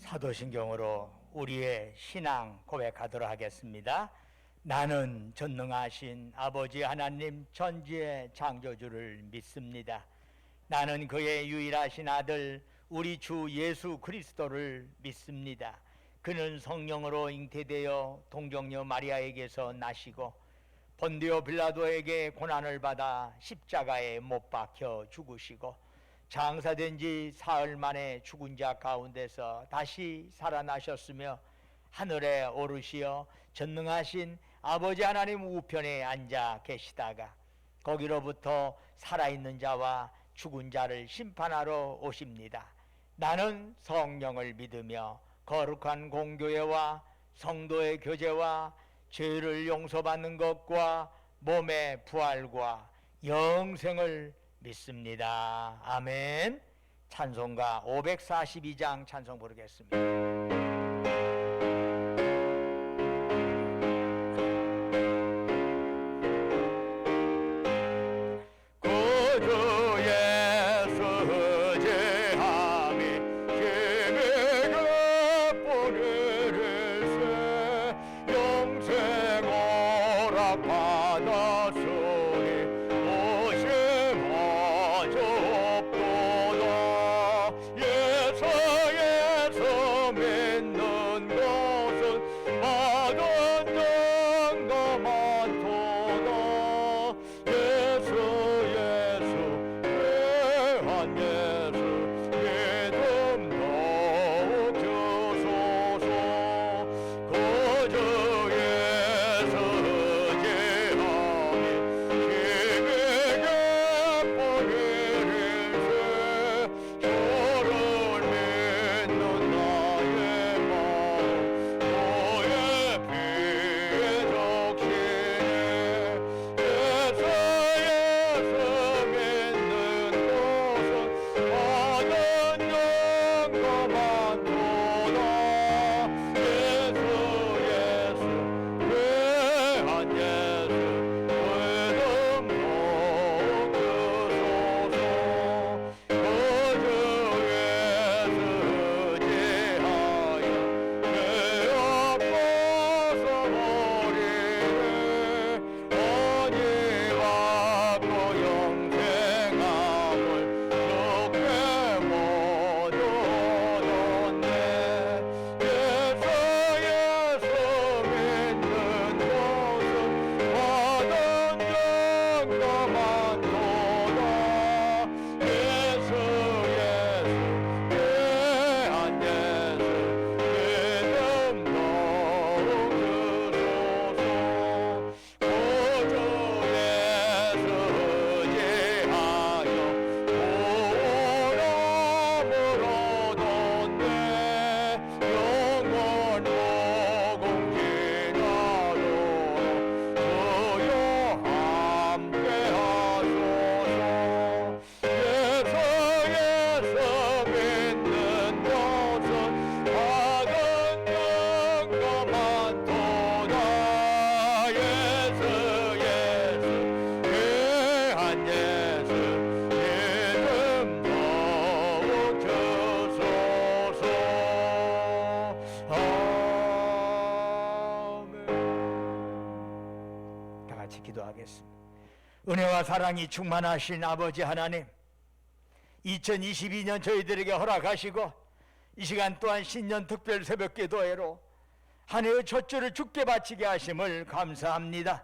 사도신경으로 우리의 신앙 고백하도록 하겠습니다. 나는 전능하신 아버지 하나님 천지의 창조주를 믿습니다. 나는 그의 유일하신 아들 우리 주 예수 그리스도를 믿습니다. 그는 성령으로 잉태되어 동정녀 마리아에게서 나시고 본디오 빌라도에게 고난을 받아 십자가에 못 박혀 죽으시고 장사된 지 사흘 만에 죽은 자 가운데서 다시 살아나셨으며 하늘에 오르시어 전능하신 아버지 하나님 우편에 앉아 계시다가 거기로부터 살아있는 자와 죽은 자를 심판하러 오십니다. 나는 성령을 믿으며 거룩한 공교회와 성도의 교제와 죄를 용서받는 것과 몸의 부활과 영생을 믿습니다. 아멘. 찬송가 542장 찬송 부르겠습니다. 은혜와 사랑이 충만하신 아버지 하나님, 2022년 저희들에게 허락하시고 이 시간 또한 신년 특별 새벽 기도회로 한 해의 첫 주를 주께 바치게 하심을 감사합니다.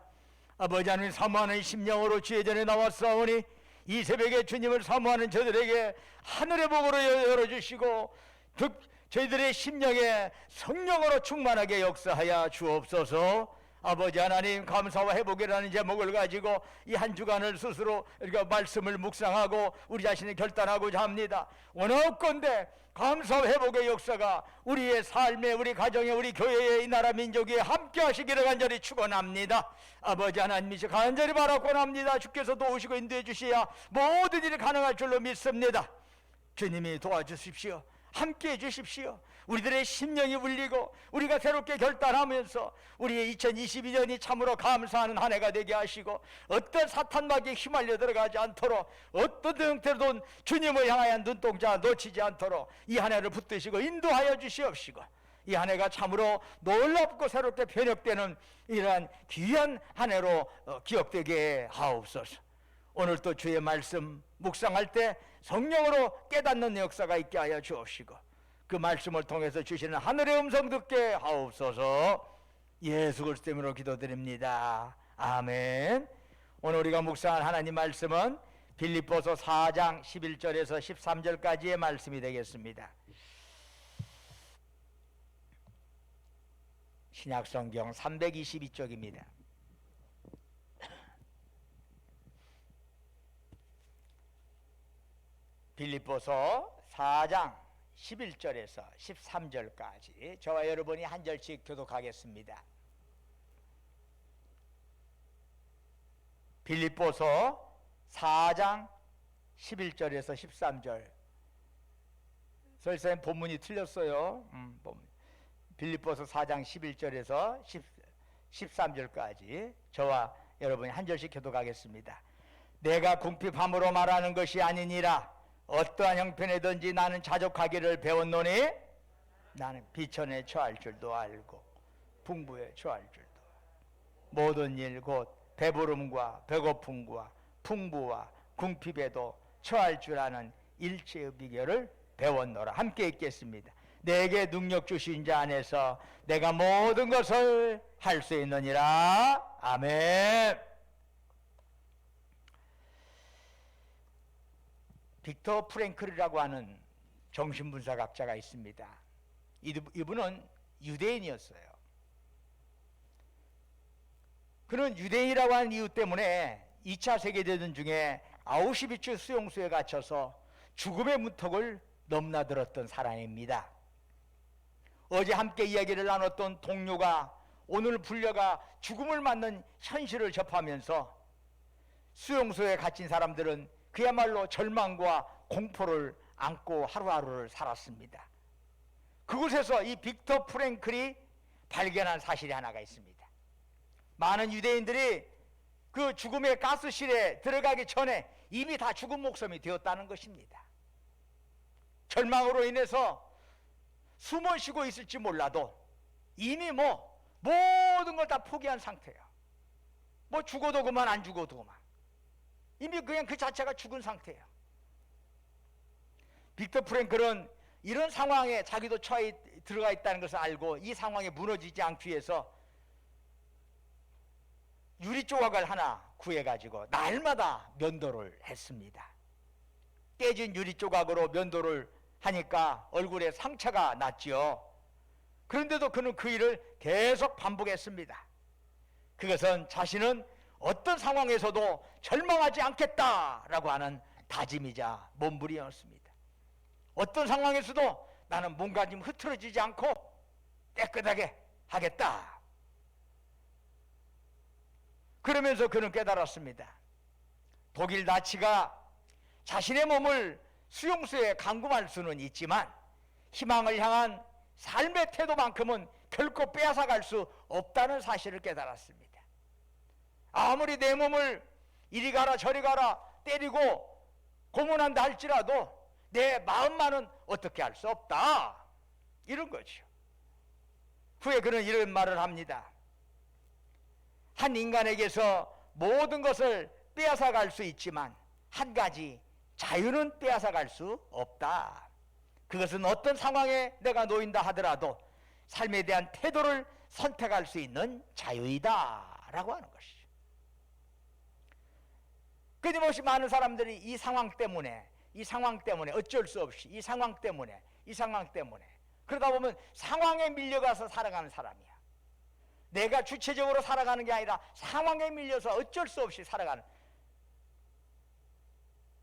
아버지 하나님, 사모하는 심령으로 주의 전에 나왔사오니 이 새벽에 주님을 사모하는 저들에게 하늘의 복으로 열어주시고 저희들의 심령에 성령으로 충만하게 역사하여 주옵소서. 아버지 하나님, 감사와 회복이라는 제목을 가지고 이 한 주간을 스스로 우리가 말씀을 묵상하고 우리 자신을 결단하고자 합니다. 원하건대 감사와 회복의 역사가 우리의 삶에, 우리 가정에, 우리 교회에, 이 나라 민족에 함께 하시기를 간절히 축원합니다. 아버지 하나님, 간절히 바라곤 합니다. 주께서 도우시고 인도해 주셔야 모든 일이 가능할 줄로 믿습니다. 주님이 도와주십시오. 함께해 주십시오. 우리들의 심령이 울리고 우리가 새롭게 결단하면서 우리의 2022년이 참으로 감사하는 한 해가 되게 하시고, 어떤 사탄막에 휘말려 들어가지 않도록, 어떤 형태로든 주님을 향하여 눈동자 놓치지 않도록 이 한 해를 붙드시고 인도하여 주시옵시고, 이 한 해가 참으로 놀랍고 새롭게 변혁되는 이러한 귀한 한 해로 기억되게 하옵소서. 오늘 또 주의 말씀 묵상할 때 성령으로 깨닫는 역사가 있게 하여 주옵시고, 그 말씀을 통해서 주시는 하늘의 음성 듣게 하옵소서. 예수 그리스도 이름으로 기도드립니다. 아멘. 오늘 우리가 묵상한 하나님 말씀은 빌립보서 4장 11절에서 13절까지의 말씀이 되겠습니다. 신약성경 322쪽입니다. 빌립보서 4장 11절에서 13절까지 저와 여러분이 한 절씩 교독하겠습니다. 빌립보서 4장 11절에서 13절. 설사님 본문이 틀렸어요. 빌립보서 4장 11절에서 13절까지 저와 여러분이 한 절씩 교독하겠습니다. 내가 궁핍함으로 말하는 것이 아니니라. 어떠한 형편이든지 나는 자족하기를 배웠노니, 나는 비천에 처할 줄도 알고 풍부에 처할 줄도 알고 모든 일 곧 배부름과 배고픔과 풍부와 궁핍에도 처할 줄 아는 일체의 비결을 배웠노라. 함께 읽겠습니다. 내게 능력 주신 자 안에서 내가 모든 것을 할 수 있느니라. 아멘. 빅터 프랭클이라고 하는 정신분석학자가 있습니다. 이분은 유대인이었어요. 그는 유대인이라고 하는 이유 때문에 2차 세계대전 중에 아우슈비츠 수용소에 갇혀서 죽음의 문턱을 넘나들었던 사람입니다. 어제 함께 이야기를 나눴던 동료가 오늘 불려가 죽음을 맞는 현실을 접하면서 수용소에 갇힌 사람들은 그야말로 절망과 공포를 안고 하루하루를 살았습니다. 그곳에서 이 빅터 프랭클이 발견한 사실이 하나가 있습니다. 많은 유대인들이 그 죽음의 가스실에 들어가기 전에 이미 다 죽은 목숨이 되었다는 것입니다. 절망으로 인해서 숨을 쉬고 있을지 몰라도 이미 모든 걸 다 포기한 상태예요. 죽어도 그만, 안 죽어도 그만. 이미 그냥 그 자체가 죽은 상태예요. 빅터 프랭클은 이런 상황에 자기도 처해 들어가 있다는 것을 알고 이 상황에 무너지지 않기 위해서 유리 조각을 하나 구해가지고 날마다 면도를 했습니다. 깨진 유리 조각으로 면도를 하니까 얼굴에 상처가 났지요. 그런데도 그는 그 일을 계속 반복했습니다. 그것은 자신은 어떤 상황에서도 절망하지 않겠다라고 하는 다짐이자 몸부림이었습니다. 어떤 상황에서도 나는 몸가짐 흐트러지지 않고 깨끗하게 하겠다. 그러면서 그는 깨달았습니다. 독일 나치가 자신의 몸을 수용소에 감금할 수는 있지만 희망을 향한 삶의 태도만큼은 결코 빼앗아갈 수 없다는 사실을 깨달았습니다. 아무리 내 몸을 이리 가라 저리 가라 때리고 고문한다 할지라도 내 마음만은 어떻게 할 수 없다, 이런 거죠. 후에 그는 이런 말을 합니다. 한 인간에게서 모든 것을 빼앗아갈 수 있지만 한 가지, 자유는 빼앗아갈 수 없다. 그것은 어떤 상황에 내가 놓인다 하더라도 삶에 대한 태도를 선택할 수 있는 자유이다 라고 하는 것이죠. 끊임없이 많은 사람들이 이 상황 때문에 어쩔 수 없이 이 상황 때문에 그러다 보면 상황에 밀려가서 살아가는 사람이야. 내가 주체적으로 살아가는 게 아니라 상황에 밀려서 어쩔 수 없이 살아가는,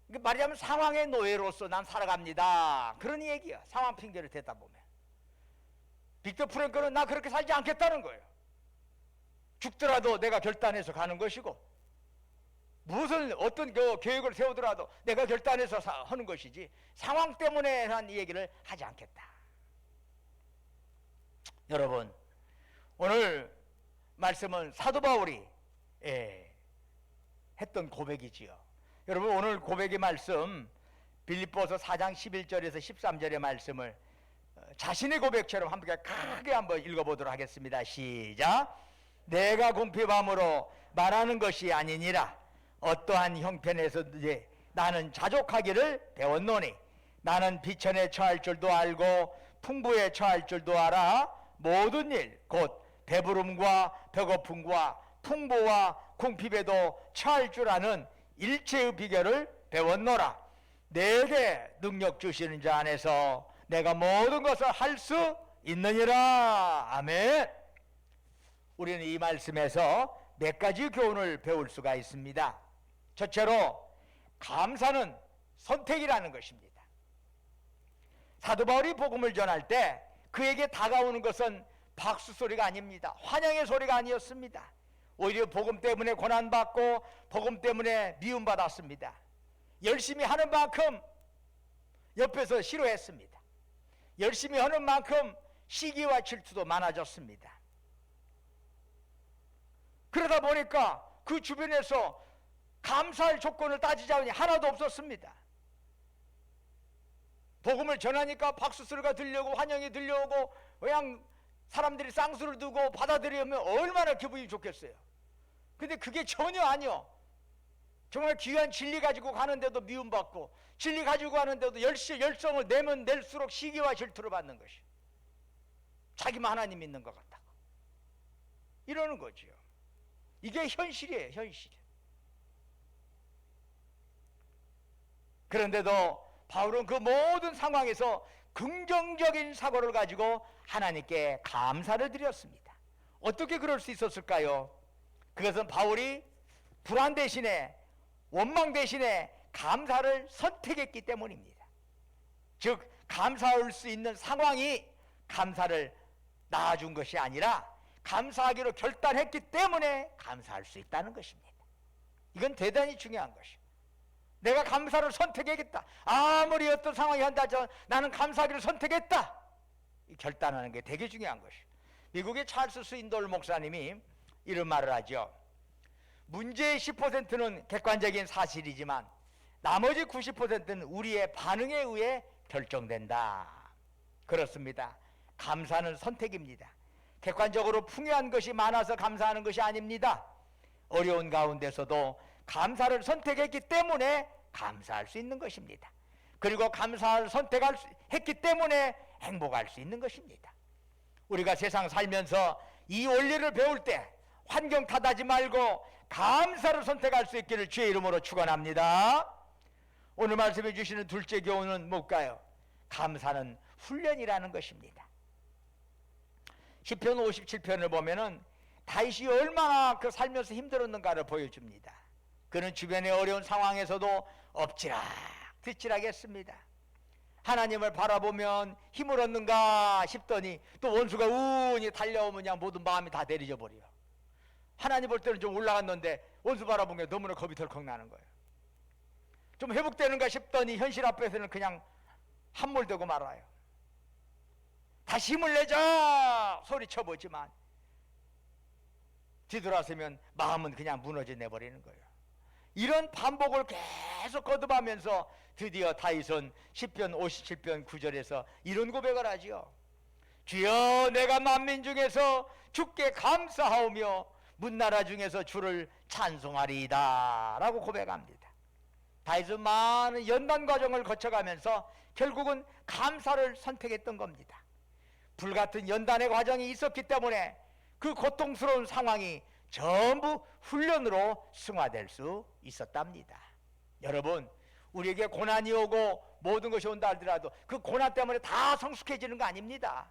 말하자면 상황의 노예로서 난 살아갑니다, 그런 얘기야. 상황 핑계를 대다 보면. 빅터 프랭클은 나 그렇게 살지 않겠다는 거예요. 죽더라도 내가 결단해서 가는 것이고 무슨 어떤 그 계획을 세우더라도 내가 결단해서 하는 것이지 상황 때문에 한 얘기를 하지 않겠다. 여러분, 오늘 말씀은 사도 바울이 했던 고백이지요. 여러분, 오늘 고백의 말씀 빌립보서 4장 11절에서 13절의 말씀을 자신의 고백처럼 함께 크게 한번 읽어보도록 하겠습니다. 시작. 내가 궁핍함으로 말하는 것이 아니니라. 어떠한 형편에서든지 나는 자족하기를 배웠노니 나는 비천에 처할 줄도 알고 풍부에 처할 줄도 알아. 모든 일 곧 배부름과 배고픔과 풍부와 궁핍에도 처할 줄 아는 일체의 비결을 배웠노라. 내게 능력 주시는 자 안에서 내가 모든 것을 할 수 있느니라. 아멘. 우리는 이 말씀에서 몇 가지 교훈을 배울 수가 있습니다. 첫째로 감사는 선택이라는 것입니다. 사도 바울이 복음을 전할 때 그에게 다가오는 것은 박수 소리가 아닙니다. 환영의 소리가 아니었습니다. 오히려 복음 때문에 고난받고 복음 때문에 미움받았습니다. 열심히 하는 만큼 옆에서 싫어했습니다. 열심히 하는 만큼 시기와 질투도 많아졌습니다. 그러다 보니까 그 주변에서 감사할 조건을 따지자니 하나도 없었습니다. 복음을 전하니까 박수 소리가 들려오고 환영이 들려오고 그냥 사람들이 쌍수를 두고 받아들이면 얼마나 기분이 좋겠어요. 근데 그게 전혀 아니요. 정말 귀한 진리 가지고 가는데도 미움받고 진리 가지고 가는데도 열성을 내면 낼수록 시기와 질투를 받는 것이 자기만 하나님 믿는 것 같다고 이러는 거죠. 이게 현실이에요. 현실. 그런데도 바울은 그 모든 상황에서 긍정적인 사고를 가지고 하나님께 감사를 드렸습니다. 어떻게 그럴 수 있었을까요? 그것은 바울이 불안 대신에 원망 대신에 감사를 선택했기 때문입니다. 즉 감사할 수 있는 상황이 감사를 낳아준 것이 아니라 감사하기로 결단했기 때문에 감사할 수 있다는 것입니다. 이건 대단히 중요한 것이에요. 내가 감사를 선택하겠다. 아무리 어떤 상황이 한다죠. 나는 감사하기를 선택했다. 이 결단하는 게 되게 중요한 것이에요. 미국의 찰스 스윈돌 목사님이 이런 말을 하죠. 문제의 10%는 객관적인 사실이지만 나머지 90%는 우리의 반응에 의해 결정된다. 그렇습니다. 감사는 선택입니다. 객관적으로 풍요한 것이 많아서 감사하는 것이 아닙니다. 어려운 가운데서도 감사를 선택했기 때문에 감사할 수 있는 것입니다. 그리고 감사를 선택했기 때문에 행복할 수 있는 것입니다. 우리가 세상 살면서 이 원리를 배울 때 환경 탓하지 말고 감사를 선택할 수 있기를 주의 이름으로 축원합니다. 오늘 말씀해 주시는 둘째 교훈은 뭘까요? 감사는 훈련이라는 것입니다. 시편 57편을 보면은 다윗이 얼마나 그 살면서 힘들었는가를 보여줍니다. 그는 주변의 어려운 상황에서도 엎치락 뒤치락 했습니다. 하나님을 바라보면 힘을 얻는가 싶더니 또 원수가 우니 달려오면 그냥 모든 마음이 다 내려져 버려. 하나님 볼 때는 좀 올라갔는데 원수 바라보면 너무나 겁이 덜컥 나는 거예요. 좀 회복되는가 싶더니 현실 앞에서는 그냥 함몰되고 말아요. 다시 힘을 내자 소리쳐보지만 뒤돌아서면 마음은 그냥 무너져 내버리는 거예요. 이런 반복을 계속 거듭하면서 드디어 다윗은 시편 57편 9절에서 이런 고백을 하지요. 주여 내가 만민 중에서 주께 감사하오며 문나라 중에서 주를 찬송하리이다 라고 고백합니다. 다윗은 많은 연단 과정을 거쳐가면서 결국은 감사를 선택했던 겁니다. 불같은 연단의 과정이 있었기 때문에 그 고통스러운 상황이 전부 훈련으로 승화될 수 있었답니다. 여러분, 우리에게 고난이 오고 모든 것이 온다 하더라도 그 고난 때문에 다 성숙해지는 거 아닙니다.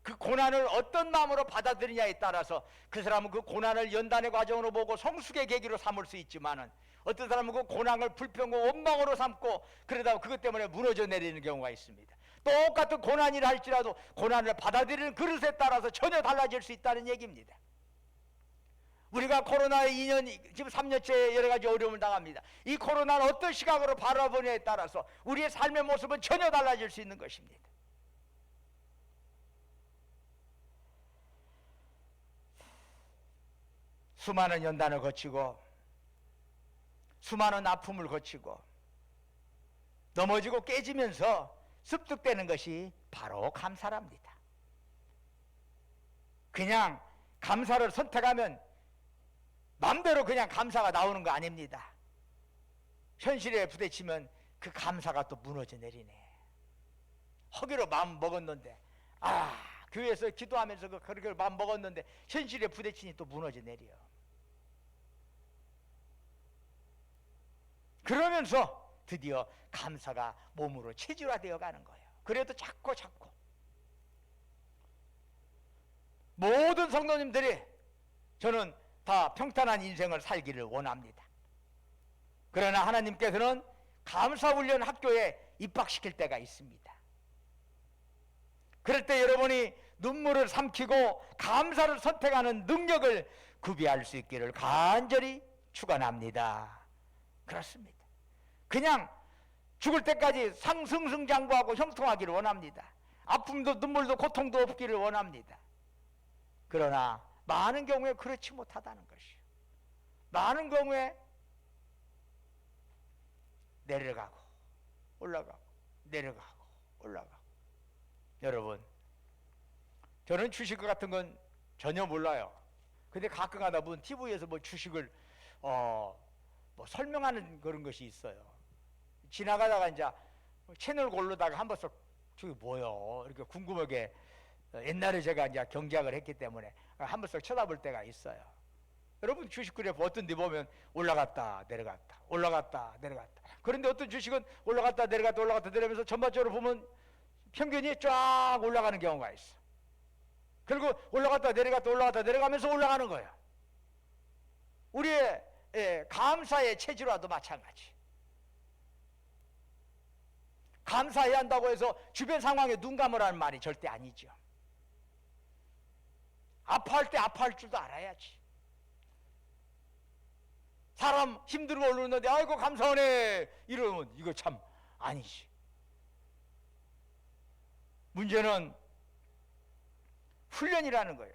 그 고난을 어떤 마음으로 받아들이냐에 따라서 그 사람은 그 고난을 연단의 과정으로 보고 성숙의 계기로 삼을 수 있지만은 어떤 사람은 그 고난을 불평과 원망으로 삼고 그러다 그것 때문에 무너져 내리는 경우가 있습니다. 똑같은 고난이라 할지라도 고난을 받아들이는 그릇에 따라서 전혀 달라질 수 있다는 얘기입니다. 우리가 코로나에 2년, 지금 3년째 여러 가지 어려움을 당합니다. 이 코로나는 어떤 시각으로 바라보느냐에 따라서 우리의 삶의 모습은 전혀 달라질 수 있는 것입니다. 수많은 연단을 거치고 수많은 아픔을 거치고 넘어지고 깨지면서 습득되는 것이 바로 감사랍니다. 그냥 감사를 선택하면 마음대로 그냥 감사가 나오는 거 아닙니다. 현실에 부딪히면 그 감사가 또 무너져 내리네. 허기로 마음 먹었는데, 교회에서 기도하면서 그렇게 마음 먹었는데 현실에 부딪히니 또 무너져 내려. 그러면서 드디어 감사가 몸으로 체질화되어 가는 거예요. 그래도 자꾸 모든 성도님들이 저는 다 평탄한 인생을 살기를 원합니다. 그러나 하나님께서는 감사훈련 학교에 입학시킬 때가 있습니다. 그럴 때 여러분이 눈물을 삼키고 감사를 선택하는 능력을 구비할 수 있기를 간절히 축원합니다. 그렇습니다. 그냥 죽을 때까지 상승승장구하고 형통하기를 원합니다. 아픔도 눈물도 고통도 없기를 원합니다. 그러나 많은 경우에 그렇지 못하다는 것이요. 많은 경우에 내려가고 올라가고 내려가고 올라가고. 여러분, 저는 주식 같은 건 전혀 몰라요. 근데 가끔 가다 보면 TV에서 뭐 주식을 뭐 설명하는 그런 것이 있어요. 지나가다가 이제 채널 고르다가 한 번씩 저게 뭐요? 이렇게 궁금하게, 옛날에 제가 이제 경제학을 했기 때문에 한 번씩 쳐다볼 때가 있어요. 여러분, 주식 그래프 어떤 데 보면 올라갔다 내려갔다 올라갔다 내려갔다. 그런데 어떤 주식은 올라갔다 내려갔다 올라갔다 내려가면서 전반적으로 보면 평균이 쫙 올라가는 경우가 있어. 그리고 올라갔다 내려가면서 올라가는 거예요. 우리의 감사의 체질화도 마찬가지. 감사해야 한다고 해서 주변 상황에 눈 감으라는 말이 절대 아니죠. 아파할 때 아파할 줄도 알아야지. 사람 힘들고 오르는데 아이고 감사하네 이러면 이거 참 아니지. 문제는 훈련이라는 거예요.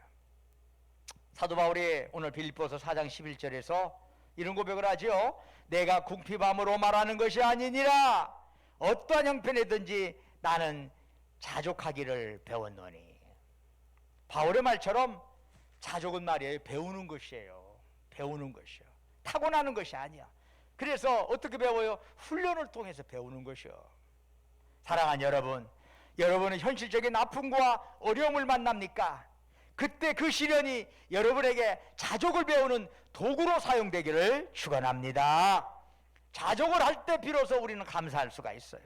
사도 바울이 오늘 빌립보서 4장 11절에서 이런 고백을 하죠. 내가 궁핍함으로 말하는 것이 아니니라 어떠한 형편이든지 나는 자족하기를 배웠노니. 바울의 말처럼 자족은 말이에요, 배우는 것이에요. 배우는 것이요. 타고나는 것이 아니야. 그래서 어떻게 배워요? 훈련을 통해서 배우는 것이요. 사랑하는 여러분, 여러분은 현실적인 아픔과 어려움을 만납니까? 그때 그 시련이 여러분에게 자족을 배우는 도구로 사용되기를 축원합니다. 자족을 할 때 비로소 우리는 감사할 수가 있어요.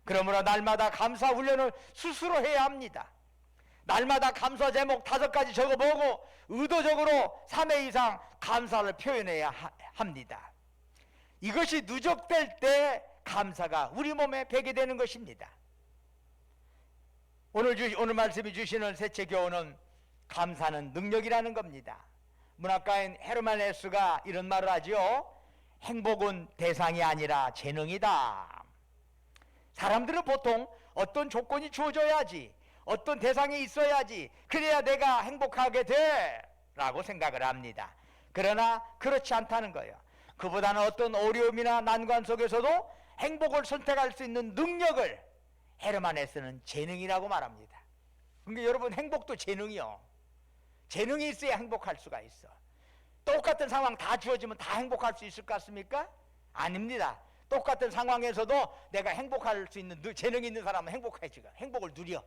그러므로 날마다 감사 훈련을 스스로 해야 합니다. 날마다 감사 제목 5가지 적어보고 의도적으로 3회 이상 감사를 표현해야 합니다. 이것이 누적될 때 감사가 우리 몸에 배게 되는 것입니다. 오늘 말씀이 주시는 셋째 교훈은 감사는 능력이라는 겁니다. 문학가인 헤르만 헤스가 이런 말을 하죠. 행복은 대상이 아니라 재능이다. 사람들은 보통 어떤 조건이 주어져야지, 어떤 대상이 있어야지, 그래야 내가 행복하게 돼 라고 생각을 합니다. 그러나 그렇지 않다는 거예요. 그보다는 어떤 어려움이나 난관 속에서도 행복을 선택할 수 있는 능력을 헤르만 헤스는 재능이라고 말합니다. 그러니까 여러분, 행복도 재능이요. 재능이 있어야 행복할 수가 있어. 똑같은 상황 다 주어지면 다 행복할 수 있을 것 같습니까? 아닙니다. 똑같은 상황에서도 내가 행복할 수 있는 재능이 있는 사람은 행복해지고 행복을 누려.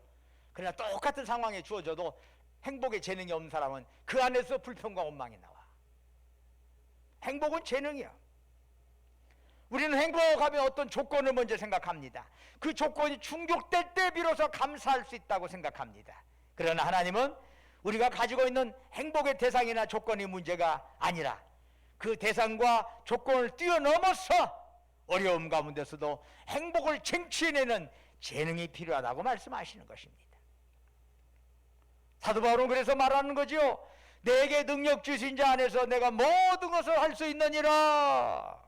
그러나 똑같은 상황에 주어져도 행복의 재능이 없는 사람은 그 안에서 불평과 원망이 나와. 행복은 재능이야. 우리는 행복하면 어떤 조건을 먼저 생각합니다. 그 조건이 충족될 때 비로소 감사할 수 있다고 생각합니다. 그러나 하나님은 우리가 가지고 있는 행복의 대상이나 조건이 문제가 아니라 그 대상과 조건을 뛰어넘어서 어려움 가운데서도 행복을 쟁취해내는 재능이 필요하다고 말씀하시는 것입니다. 사도 바울은 그래서 말하는 거죠. 내게 능력 주신 자 안에서 내가 모든 것을 할 수 있느니라.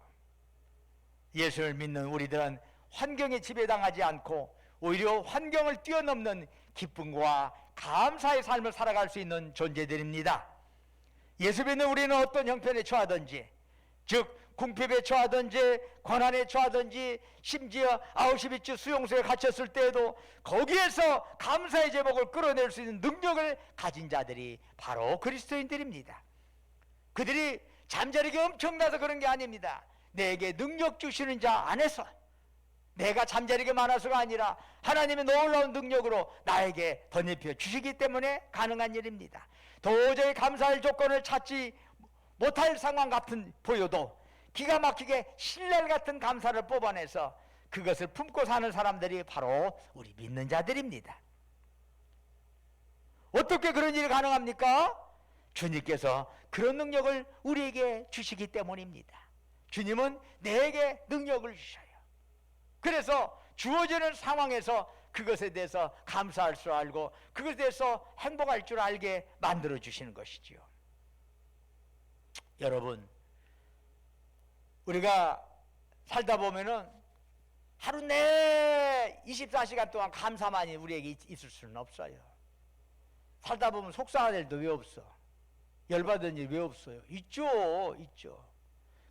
예수를 믿는 우리들은 환경에 지배당하지 않고 오히려 환경을 뛰어넘는 기쁨과 감사의 삶을 살아갈 수 있는 존재들입니다. 예수 믿는 우리는 어떤 형편에 처하든지, 즉 궁핍에 처하든지 고난에 처하든지 심지어 아우슈비츠 수용소에 갇혔을 때에도 거기에서 감사의 제목을 끌어낼 수 있는 능력을 가진 자들이 바로 그리스도인들입니다. 그들이 잠자리가 엄청나서 그런 게 아닙니다. 내게 능력 주시는 자 안에서, 내가 잠자리가 많아서가 아니라 하나님의 놀라운 능력으로 나에게 덧입혀 주시기 때문에 가능한 일입니다. 도저히 감사할 조건을 찾지 못할 상황 같은 보여도 기가 막히게 신랄 같은 감사를 뽑아내서 그것을 품고 사는 사람들이 바로 우리 믿는 자들입니다. 어떻게 그런 일이 가능합니까? 주님께서 그런 능력을 우리에게 주시기 때문입니다. 주님은 내게 능력을 주셔요. 그래서 주어지는 상황에서 그것에 대해서 감사할 줄 알고 그것에 대해서 행복할 줄 알게 만들어 주시는 것이지요. 여러분, 우리가 살다 보면은 하루 내 24시간 동안 감사만이 우리에게 있을 수는 없어요. 살다 보면 속상한 일도 왜 없어? 열받은 일 왜 없어요? 있죠.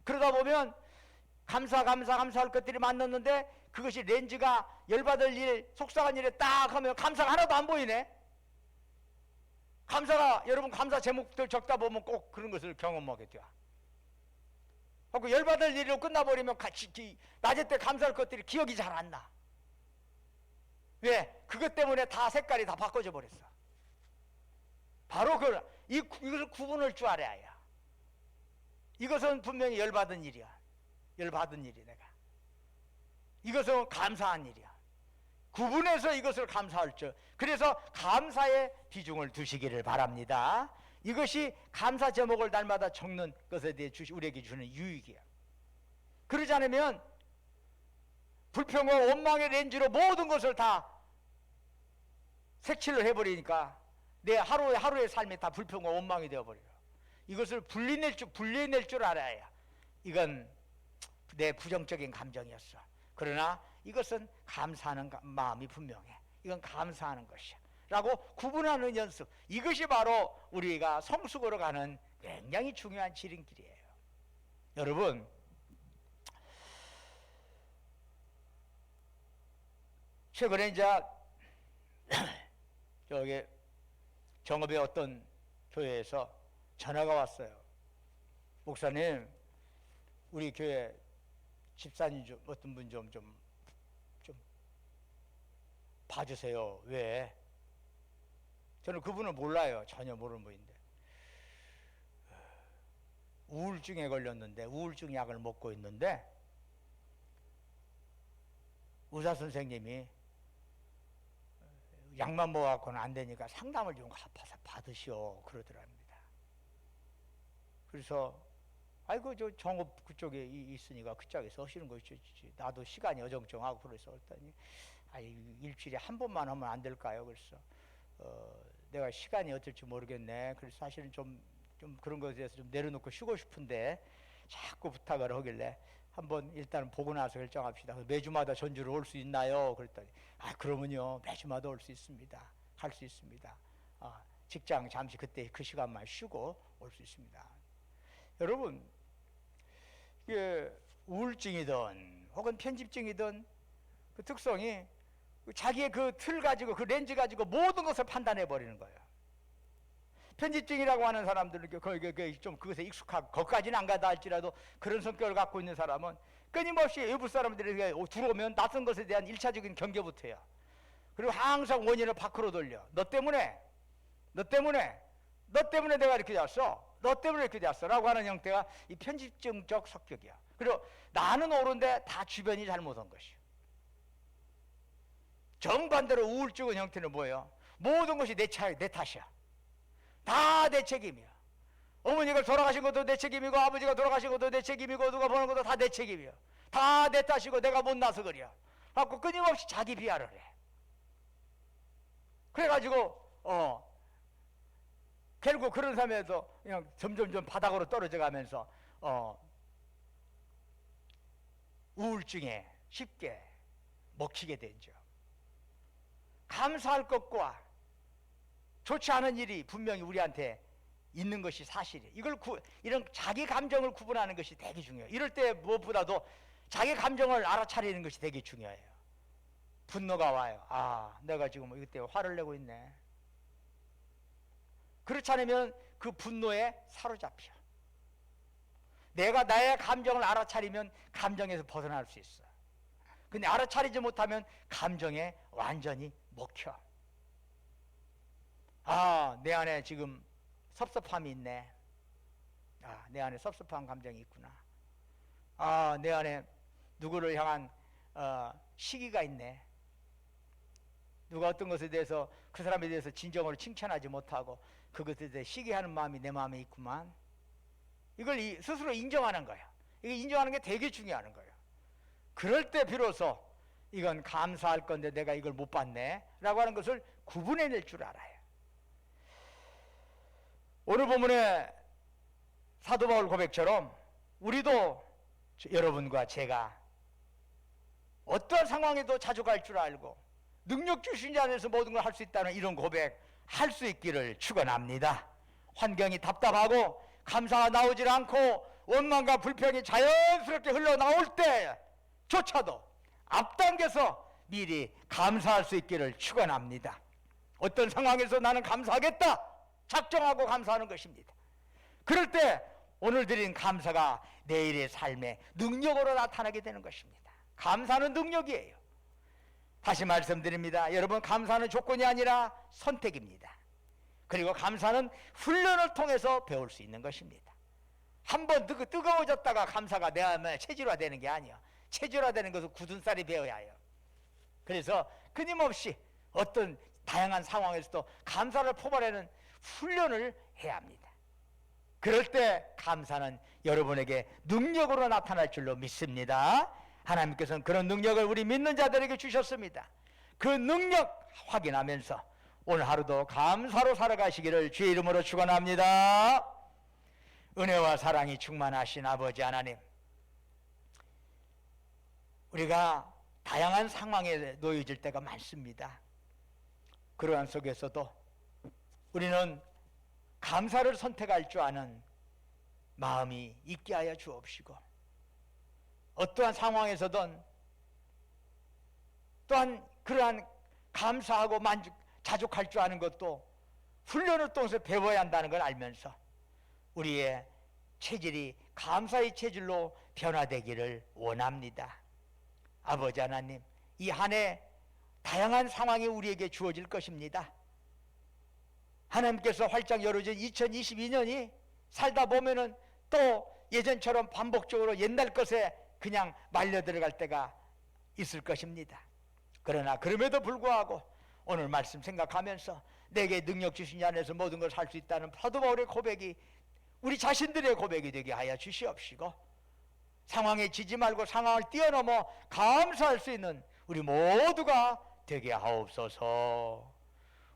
그러다 보면 감사할 것들이 많았는데 그것이 렌즈가 열받을 일, 속상한 일에 딱 하면 감사가 하나도 안 보이네. 감사가, 여러분 감사 제목들 적다 보면 꼭 그런 것을 경험하게 돼요. 하고 열받을 일로 끝나버리면 낮에 때 감사할 것들이 기억이 잘 안 나. 왜? 그것 때문에 다 색깔이 다 바꿔져 버렸어. 바로 이것을 구분할 줄 알아야. 이것은 분명히 열받은 일이야. 열받은 일이 내가. 이것은 감사한 일이야. 구분해서 이것을 감사할 줄. 그래서 감사에 비중을 두시기를 바랍니다. 이것이 감사 제목을 날마다 적는 것에 대해 우리에게 주는 유익이에요. 그러지 않으면 불평과 원망의 렌즈로 모든 것을 다 색칠을 해버리니까 내 하루의 삶이 다 불평과 원망이 되어버려요. 이것을 분리해낼 줄 알아야. 이건 내 부정적인 감정이었어. 그러나 이것은 감사하는 마음이 분명해. 이건 감사하는 것이야 라고 구분하는 연습, 이것이 바로 우리가 성숙으로 가는 굉장히 중요한 지름길이에요. 여러분, 최근에 이제 저기 정읍의 어떤 교회에서 전화가 왔어요. 목사님, 우리 교회 집사님 좀 어떤 분 좀 봐주세요. 왜? 저는 그분을 몰라요. 전혀 모르는 분인데 우울증에 걸렸는데 우울증 약을 먹고 있는데 의사 선생님이 약만 먹어갖고는 안 되니까 상담을 좀 받으시오 그러더랍니다. 그래서 아이고 저 정읍 그쪽에 있으니까 그쪽에서 하시는 것이지, 나도 시간이 어정쩡하고 그래서 했더니 일주일에 한 번만 하면 안 될까요? 그래서 내가 시간이 어떨지 모르겠네. 그래서 사실은 좀 그런 것에 대해서 좀 내려놓고 쉬고 싶은데 자꾸 부탁을 하길래 한번 일단 보고 나서 결정합시다. 매주마다 전주를 올 수 있나요? 그랬더니 그러면요 매주마다 올 수 있습니다. 할 수 있습니다. 직장 잠시 그때 그 시간만 쉬고 올 수 있습니다. 여러분, 이게 우울증이든 혹은 편집증이든 그 특성이 자기의 그 틀 가지고 그 렌즈 가지고 모든 것을 판단해 버리는 거예요. 편집증이라고 하는 사람들은 좀 그것에 익숙하고 거기까지는 안 가다 할지라도 그런 성격을 갖고 있는 사람은 끊임없이 외부 사람들이 들어오면 낯선 것에 대한 1차적인 경계부터 해요. 그리고 항상 원인을 밖으로 돌려. 너 때문에 내가 이렇게 됐어. 너 때문에 이렇게 됐어 라고 하는 형태가 이 편집증적 성격이야. 그리고 나는 옳은데 다 주변이 잘못한 것이야. 정반대로 우울증의 형태는 뭐예요? 모든 것이 내 탓이야. 다 내 책임이야. 어머니가 돌아가신 것도 내 책임이고 아버지가 돌아가신 것도 내 책임이고 누가 보는 것도 다 내 책임이야. 다 내 탓이고 내가 못나서 그래. 그래갖고 끊임없이 자기 비하를 해. 그래가지고 결국 그런 삶에서 그냥 점점점 바닥으로 떨어져 가면서 우울증에 쉽게 먹히게 되죠. 감사할 것과 좋지 않은 일이 분명히 우리한테 있는 것이 사실이에요. 이런 자기 감정을 구분하는 것이 되게 중요해요. 이럴 때 무엇보다도 자기 감정을 알아차리는 것이 되게 중요해요. 분노가 와요. 아, 내가 지금 이때 화를 내고 있네. 그렇지 않으면 그 분노에 사로잡혀. 내가 나의 감정을 알아차리면 감정에서 벗어날 수 있어. 근데 알아차리지 못하면 감정에 완전히 먹혀. 아, 내 안에 지금 섭섭함이 있네. 아, 내 안에 섭섭한 감정이 있구나. 아, 내 안에 누구를 향한 시기가 있네. 누가 어떤 것에 대해서 그 사람에 대해서 진정으로 칭찬하지 못하고 그것에 대해 시기하는 마음이 내 마음에 있구만. 이걸 스스로 인정하는 거예요. 이게 인정하는 게 되게 중요한 거예요. 그럴 때 비로소 이건 감사할 건데 내가 이걸 못 봤네 라고 하는 것을 구분해낼 줄 알아요. 오늘 본문의 사도 바울 고백처럼 우리도 여러분과 제가 어떠한 상황에도 자족할 줄 알고 능력 주신 자 안에서 모든 걸 할 수 있다는 이런 고백 할 수 있기를 축원합니다. 환경이 답답하고 감사가 나오질 않고 원망과 불평이 자연스럽게 흘러나올 때조차도 앞당겨서 미리 감사할 수 있기를 축원합니다. 어떤 상황에서 나는 감사하겠다 작정하고 감사하는 것입니다. 그럴 때 오늘 드린 감사가 내일의 삶의 능력으로 나타나게 되는 것입니다. 감사는 능력이에요. 다시 말씀드립니다. 여러분, 감사는 조건이 아니라 선택입니다. 그리고 감사는 훈련을 통해서 배울 수 있는 것입니다. 한번 뜨거워졌다가 감사가 내 안에 체질화되는 게 아니에요. 체질화되는 것은 굳은 쌀이 배워야 해요. 그래서 끊임없이 어떤 다양한 상황에서도 감사를 뽑아내는 훈련을 해야 합니다. 그럴 때 감사는 여러분에게 능력으로 나타날 줄로 믿습니다. 하나님께서는 그런 능력을 우리 믿는 자들에게 주셨습니다. 그 능력 확인하면서 오늘 하루도 감사로 살아가시기를 주의 이름으로 축원합니다. 은혜와 사랑이 충만하신 아버지 하나님, 우리가 다양한 상황에 놓여질 때가 많습니다. 그러한 속에서도 우리는 감사를 선택할 줄 아는 마음이 있게 하여 주옵시고, 어떠한 상황에서든 또한 그러한 감사하고 자족할 줄 아는 것도 훈련을 통해서 배워야 한다는 걸 알면서 우리의 체질이 감사의 체질로 변화되기를 원합니다. 아버지 하나님, 이 한 해 다양한 상황이 우리에게 주어질 것입니다. 하나님께서 활짝 열어준 2022년이 살다 보면은 또 예전처럼 반복적으로 옛날 것에 그냥 말려 들어갈 때가 있을 것입니다. 그러나 그럼에도 불구하고 오늘 말씀 생각하면서 내게 능력 주신 자 안에서 모든 걸 할 수 있다는 사도 바울의 고백이 우리 자신들의 고백이 되게 하여 주시옵시고, 상황에 지지 말고 상황을 뛰어넘어 감사할 수 있는 우리 모두가 되게 하옵소서.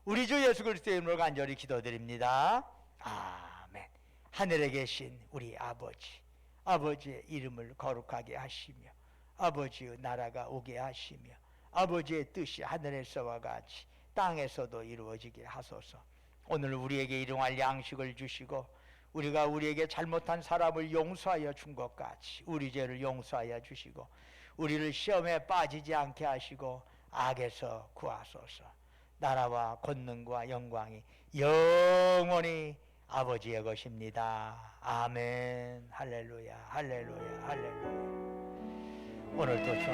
우리 주 예수 그리스도의 이름으로 간절히 기도드립니다. 아멘. 하늘에 계신 우리 아버지, 아버지의 이름을 거룩하게 하시며 아버지의 나라가 오게 하시며 아버지의 뜻이 하늘에서와 같이 땅에서도 이루어지게 하소서. 오늘 우리에게 일용할 양식을 주시고 우리가 우리에게 잘못한 사람을 용서하여 준 것 같이 우리 죄를 용서하여 주시고 우리를 시험에 빠지지 않게 하시고 악에서 구하소서. 나라와 권능과 영광이 영원히 아버지의 것입니다. 아멘. 할렐루야, 할렐루야, 할렐루야. 오늘도 주